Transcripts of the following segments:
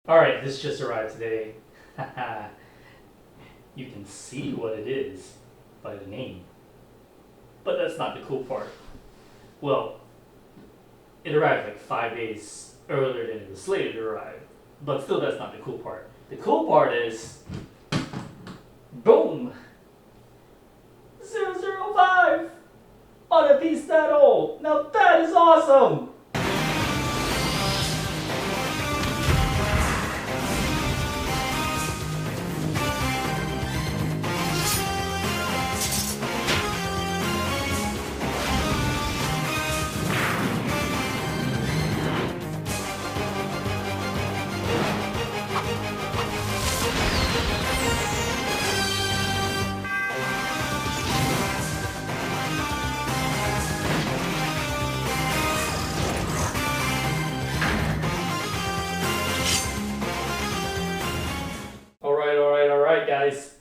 Alright, this just arrived today. You can see what it is by the name. But that's not the cool part. Well, it arrived like 5 days earlier than it was slated to arrive. But still, that's not the cool part. The cool part is, boom! 005! On a piece that old! Now that is awesome! Alright guys,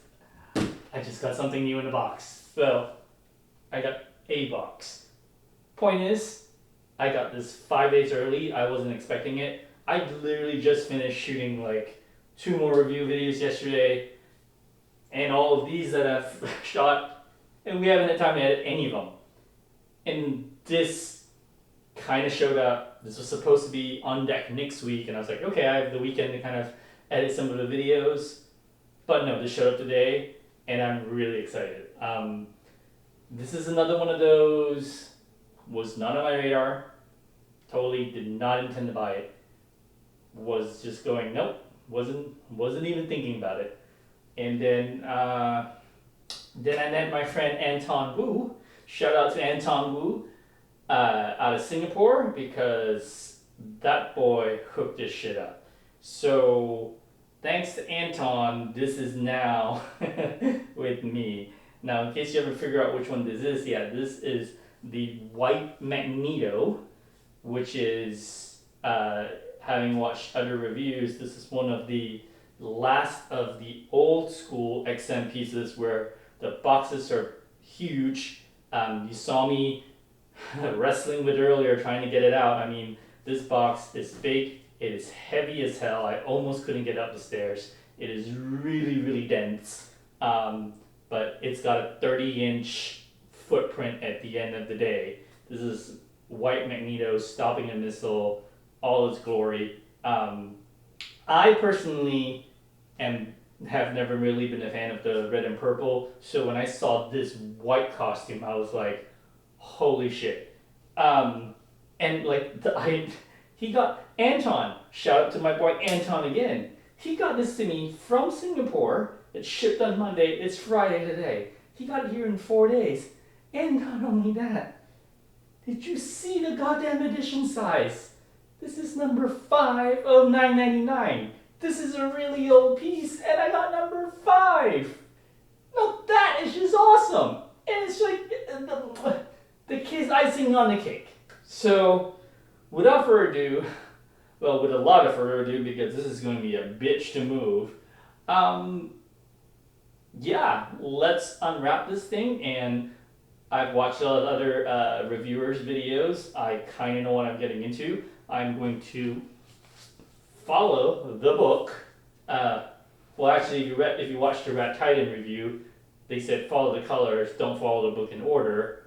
I just got something new in the box. Well, I got a box. Point is, I got this 5 days early. I wasn't expecting it. I literally just finished shooting like 2 more review videos yesterday and all of these that I've shot, and we haven't had time to edit any of them. And this kind of showed up. This was supposed to be on deck next week, and I was like, okay, I have the weekend to kind of edit some of the videos. But no, this showed up today, and I'm really excited. This is another one of those, was not on my radar, totally did not intend to buy it, was just going, nope, wasn't even thinking about it. And then I met my friend Anton Wu, shout out to Anton Wu, out of Singapore, because that boy hooked this shit up. So thanks to Anton, this is now with me. Now, in case you ever figure out which one this is, yeah, this is the white Magneto, which is, having watched other reviews, this is one of the last of the old school XM pieces where the boxes are huge. You saw me wrestling with it earlier, trying to get it out. I mean, this box is big. It is heavy as hell. I almost couldn't get up the stairs. It is really, really dense. But it's got a 30-inch footprint at the end of the day. This is white Magneto stopping a missile, all its glory. I personally have never really been a fan of the red and purple, so when I saw this white costume, I was like, holy shit. And like, he got Anton, shout out to my boy Anton again. He got this to me from Singapore. It shipped on Monday. It's Friday today. He got it here in 4 days. And not only that, did you see the goddamn edition size? This is number 5 of 9.99. This is a really old piece, and I got number 5. Now that is just awesome. And it's like the kid's icing on the cake. So, without further ado, well, with a lot of further ado, because this is going to be a bitch to move, yeah, let's unwrap this thing. And I've watched a lot of other reviewers' videos. I kind of know what I'm getting into. I'm going to follow the book. Well, actually, if you watched the Rat Titan review, they said follow the colors, don't follow the book in order.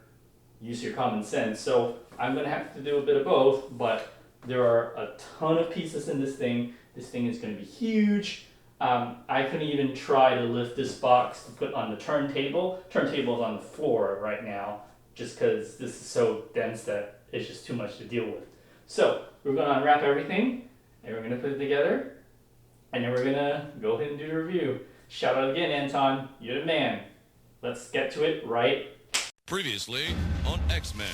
Use your common sense. So I'm going to have to do a bit of both, but there are a ton of pieces in this thing. This thing is going to be huge. I couldn't even try to lift this box to put on the turntable. Turntable is on the floor right now, just because this is so dense that it's just too much to deal with. So we're going to unwrap everything, and we're going to put it together, and then we're going to go ahead and do the review. Shout out again, Anton. You're the man. Let's get to it right. Previously on X-Men.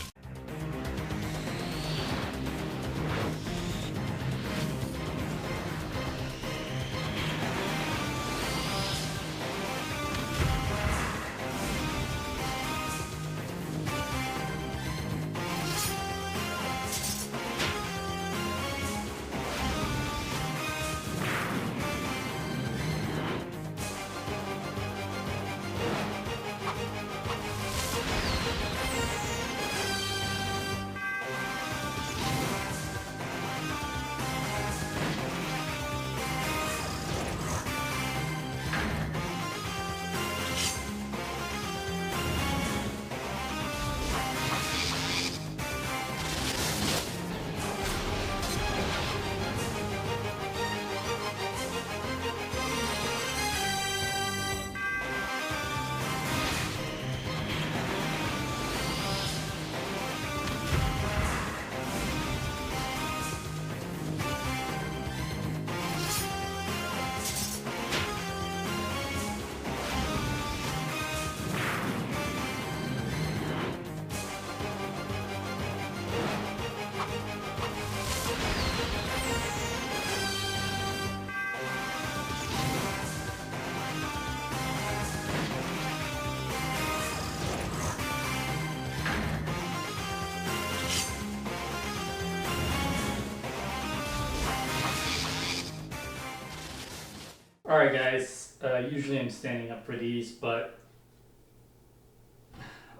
Alright guys, usually I'm standing up for these, but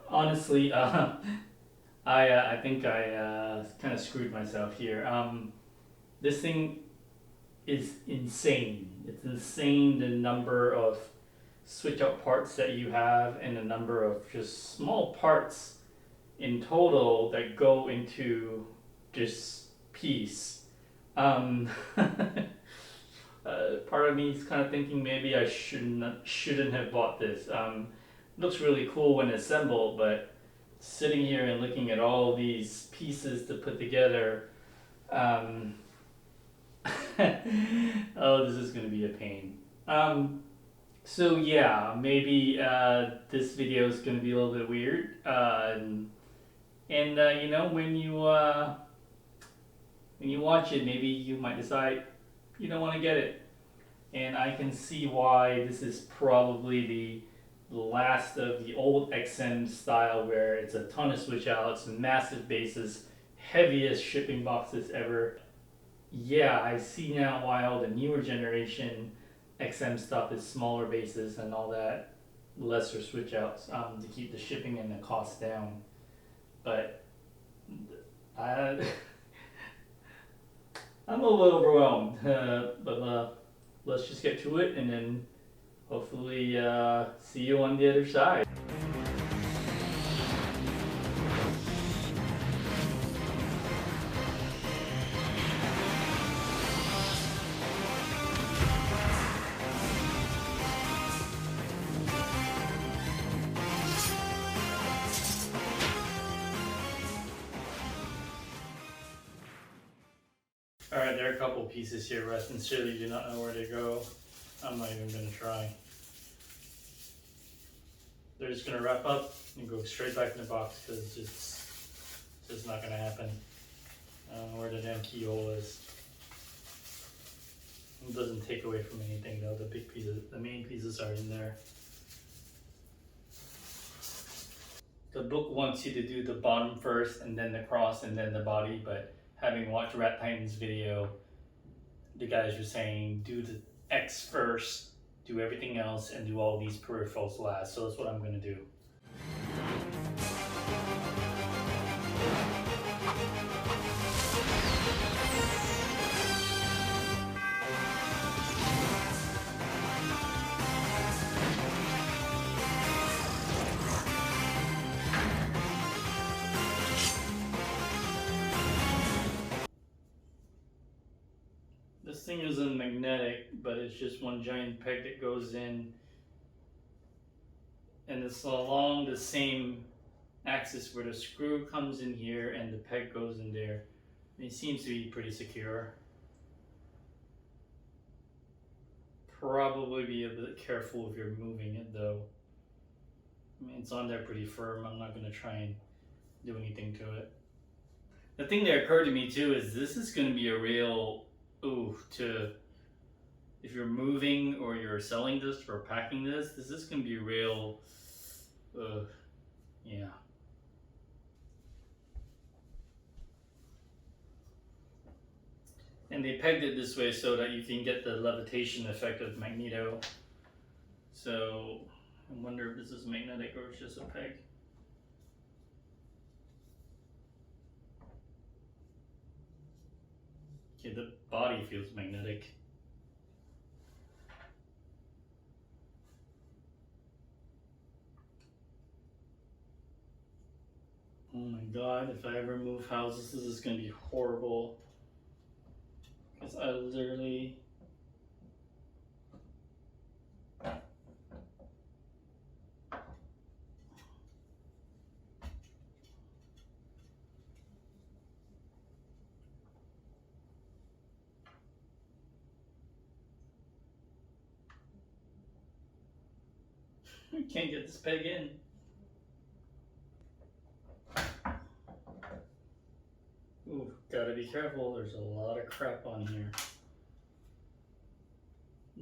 honestly, I think I kind of screwed myself here. This thing is insane. It's insane the number of switch out parts that you have and the number of just small parts in total that go into this piece. Part of me is kind of thinking maybe I shouldn't have bought this. Looks really cool when assembled, but sitting here and looking at all these pieces to put together, oh, this is going to be a pain. So yeah, maybe this video is going to be a little bit weird, and you know, when you watch it, maybe you might decide you don't want to get it, and I can see why this is probably the last of the old XM style where it's a ton of switch outs, massive bases, heaviest shipping boxes ever. Yeah, I see now why all the newer generation XM stuff is smaller bases and all that, lesser switch outs to keep the shipping and the cost down. But I'm a little overwhelmed, but let's just get to it and then hopefully see you on the other side. Alright, there are a couple pieces here where I sincerely do not know where to go. I'm not even going to try. They're just going to wrap up and go straight back in the box because it's just not going to happen. I don't know where the damn keyhole is. It doesn't take away from anything though. The big pieces, the main pieces are in there. The book wants you to do the bottom first and then the cross and then the body, but having watched Rat Titan's video, the guys were saying do the X first, do everything else, and do all these peripherals last. So that's what I'm going to do. This thing isn't magnetic, but it's just one giant peg that goes in, and it's along the same axis where the screw comes in here and the peg goes in there. It seems to be pretty secure. Probably be a bit careful if you're moving it though. I mean, it's on there pretty firm. I'm not going to try and do anything to it. The thing that occurred to me too is this is going to be a real if you're moving or you're selling this or packing this is going to be real, yeah. And they pegged it this way so that you can get the levitation effect of Magneto. So I wonder if this is magnetic or it's just a peg. Okay, the body feels magnetic. Oh my god, if I ever move houses, this is going to be horrible. Because I literally... I can't get this peg in. Ooh, gotta be careful, there's a lot of crap on here.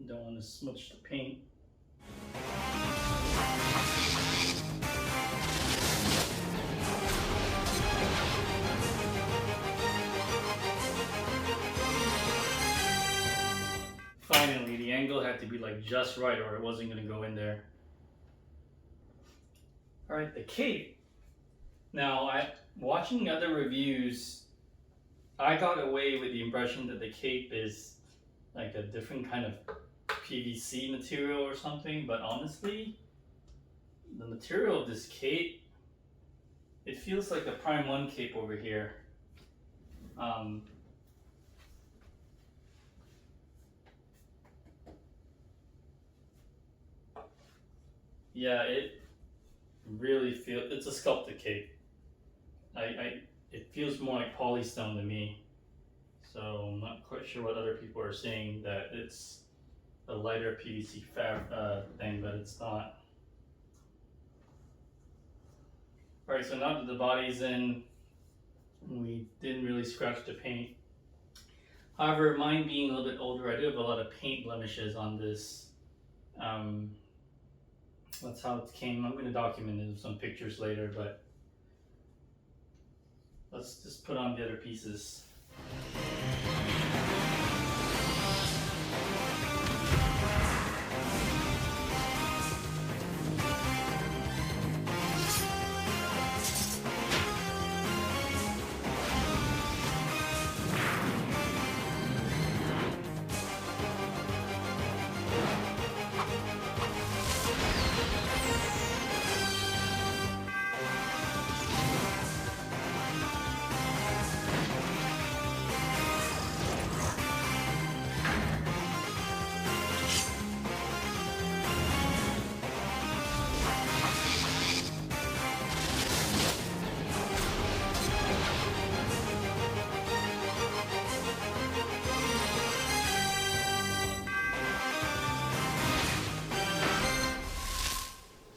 Don't want to smudge the paint. finally, the angle had to be like just right or it wasn't gonna go in there. Alright, the cape. Now, watching other reviews, I got away with the impression that the cape is like a different kind of PVC material or something, but honestly, the material of this cape, it feels like the Prime 1 cape over here. Yeah, it really feels, it's a sculpted cape. It feels more like polystone to me. So I'm not quite sure what other people are saying, that it's a lighter PVC thing, but it's not. Alright, so now that the body's in, we didn't really scratch the paint. However, mine being a little bit older, I do have a lot of paint blemishes on this. That's how it came. I'm going to document it with some pictures later, but let's just put on the other pieces.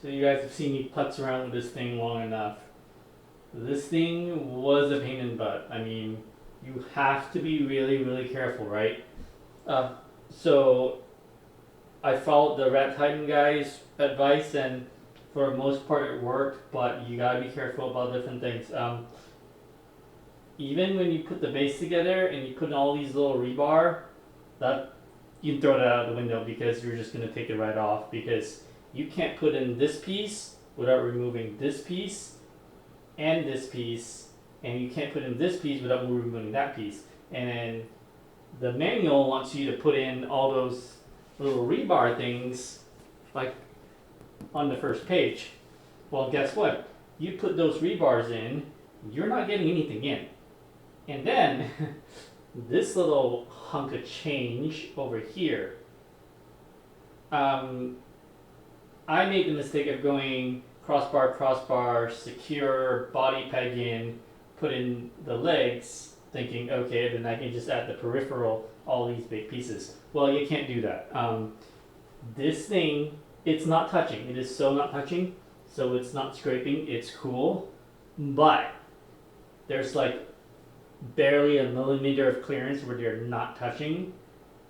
So you guys have seen me putz around with this thing long enough. This thing was a pain in the butt. I mean, you have to be really, really careful, right? So I followed the Rat Titan guy's advice, and for the most part it worked, but you gotta be careful about different things. Even when you put the base together and you put in all these little rebar, that you can throw that out the window because you're just gonna take it right off, because you can't put in this piece without removing this piece and this piece, and you can't put in this piece without removing that piece. And then the manual wants you to put in all those little rebar things like on the first page. Well, guess what? You put those rebars in, you're not getting anything in. And then this little hunk of change over here, I made the mistake of going crossbar, secure, body peg in, put in the legs, thinking, okay, then I can just add the peripheral, all these big pieces. Well, you can't do that. This thing, it's not touching. It is so not touching, so it's not scraping. It's cool, but there's like barely a millimeter of clearance where they're not touching.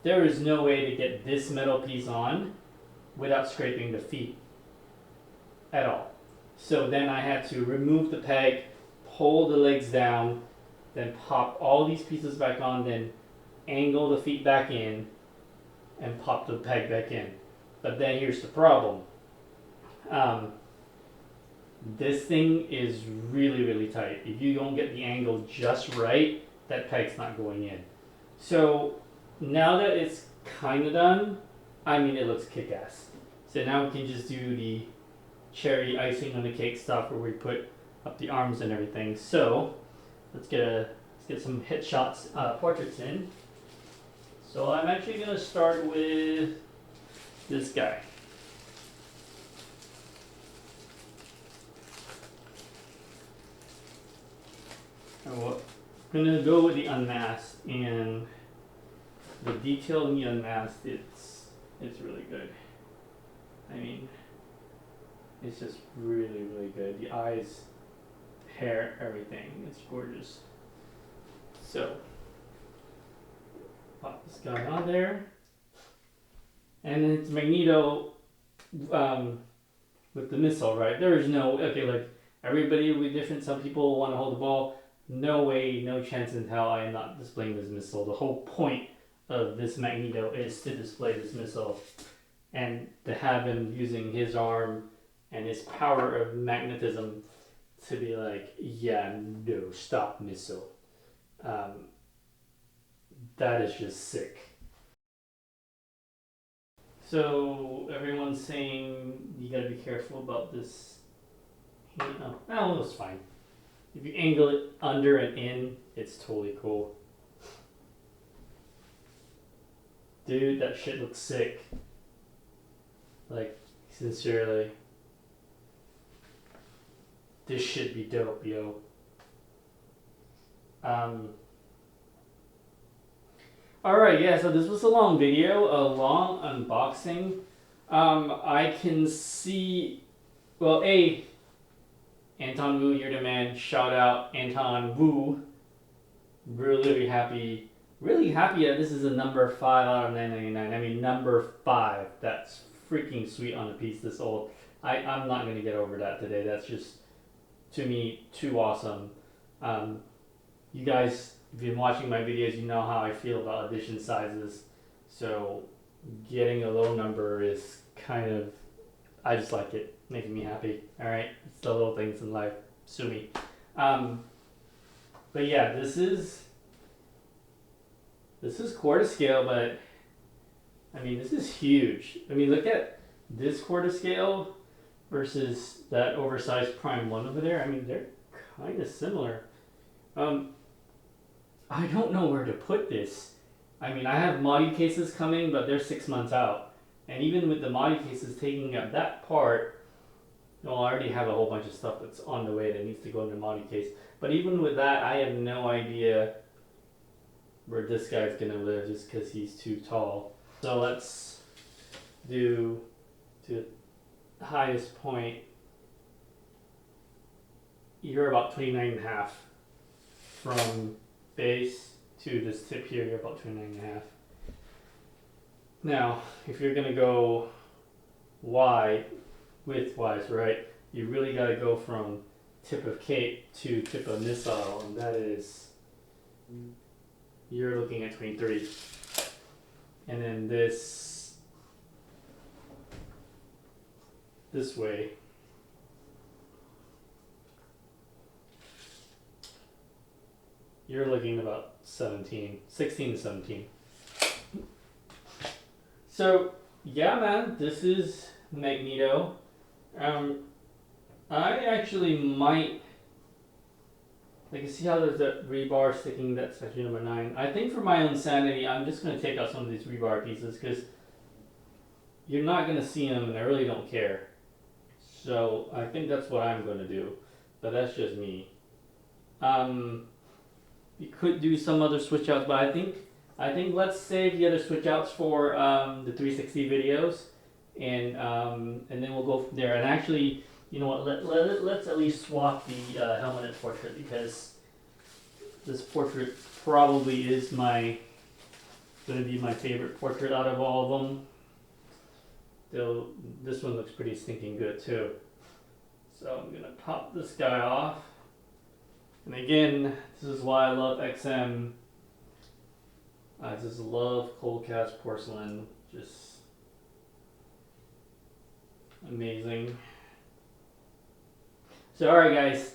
There is no way to get this metal piece on without scraping the feet at all. So then I had to remove the peg, pull the legs down, then pop all these pieces back on, then angle the feet back in, and pop the peg back in. But then here's the problem. This thing is really, really tight. If you don't get the angle just right, that peg's not going in. So now that it's kind of done, I mean, it looks kick-ass. So now we can just do the cherry icing on the cake stuff where we put up the arms and everything. So let's get some headshots, portraits in. So I'm actually gonna start with this guy. I'm gonna go with the unmasked, and the detail in the unmasked, it's really good. I mean, it's just really, really good. The eyes, hair, everything, it's gorgeous. So, pop this guy on there, and then it's Magneto with the missile, right? There is no, okay, like, everybody will be different. Some people want to hold the ball. No way, no chance in hell I am not displaying this missile. The whole point of this Magneto is to display this missile, and to have him using his arm and his power of magnetism to be like, yeah, no, stop missile. That is just sick. So everyone's saying you gotta be careful about this. Oh, it's fine. If you angle it under and in, it's totally cool. Dude, that shit looks sick. Like, sincerely. This should be dope, yo. Alright, yeah, so this was a long video, a long unboxing. I can see, well, Anton Wu, you're the man. Shout out Anton Wu. Really happy that this is a number 5 out of 999. I mean, number 5. That's freaking sweet on a piece this old. I'm not going to get over that today. That's just, to me, too awesome. You guys, if you've been watching my videos, you know how I feel about edition sizes. So getting a low number is kind of, I just like it, making me happy. All right, it's the little things in life. Sue me. But yeah, this is quarter scale, but I mean, this is huge. I mean, look at this quarter scale versus that oversized Prime 1 over there. I mean, they're kind of similar. I don't know where to put this. I mean, I have Modi cases coming, but they're 6 months out. And even with the Modi cases taking up that part, well, I already have a whole bunch of stuff that's on the way that needs to go in the Modi case. But even with that, I have no idea where this guy's gonna live just because he's too tall. So let's do to the highest point. You're about 29.5 from base to this tip here. You're about 29.5. Now, if you're gonna go wide, width-wise, right? You really gotta go from tip of cape to tip of missile, and that is, you're looking at 23. And then this way, you're looking about 16 to 17. So yeah, man, this is Magneto. I actually might, like, you see how there's that rebar sticking, that's section number 9. I think for my own sanity, I'm just going to take out some of these rebar pieces because you're not going to see them and I really don't care. So I think that's what I'm going to do, but that's just me. You could do some other switch outs, but I think let's save the other switch outs for the 360 videos, and then we'll go from there. And actually, you know what? Let's at least swap the helmeted portrait, because this portrait probably is going to be my favorite portrait out of all of them. Though this one looks pretty stinking good too. So I'm gonna pop this guy off. And again, this is why I love XM. I just love cold cast porcelain. Just amazing. So alright guys,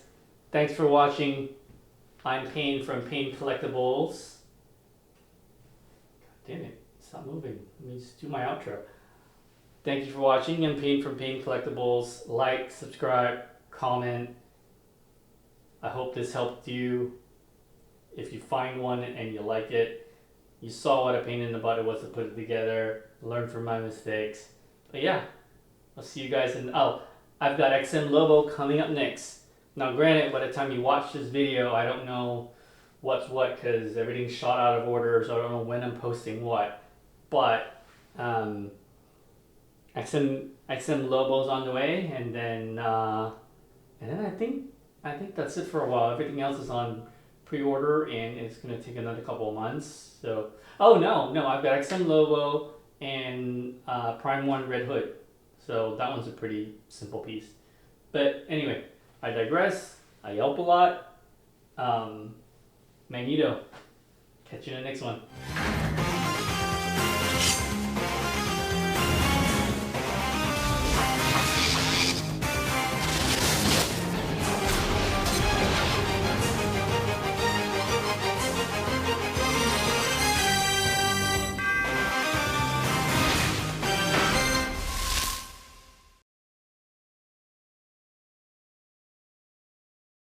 thanks for watching. I'm Payne from Payne Collectibles. God damn it, stop moving. Let me just do my outro. Thank you for watching. I'm Payne from Payne Collectibles. Like, subscribe, comment. I hope this helped you. If you find one and you like it, you saw what a pain in the butt it was to put it together, learn from my mistakes. But yeah, I'll see you guys in, I've got XM Lobo coming up next. Now granted, by the time you watch this video, I don't know what's what because everything's shot out of order, so I don't know when I'm posting what. But XM Lobo's on the way, and then I think that's it for a while. Everything else is on pre-order, and it's gonna take another couple of months. So, oh no, I've got XM Lobo and Prime 1 Red Hood. So that one's a pretty simple piece. But anyway, I digress. I yelp a lot. Magneto. Catch you in the next one.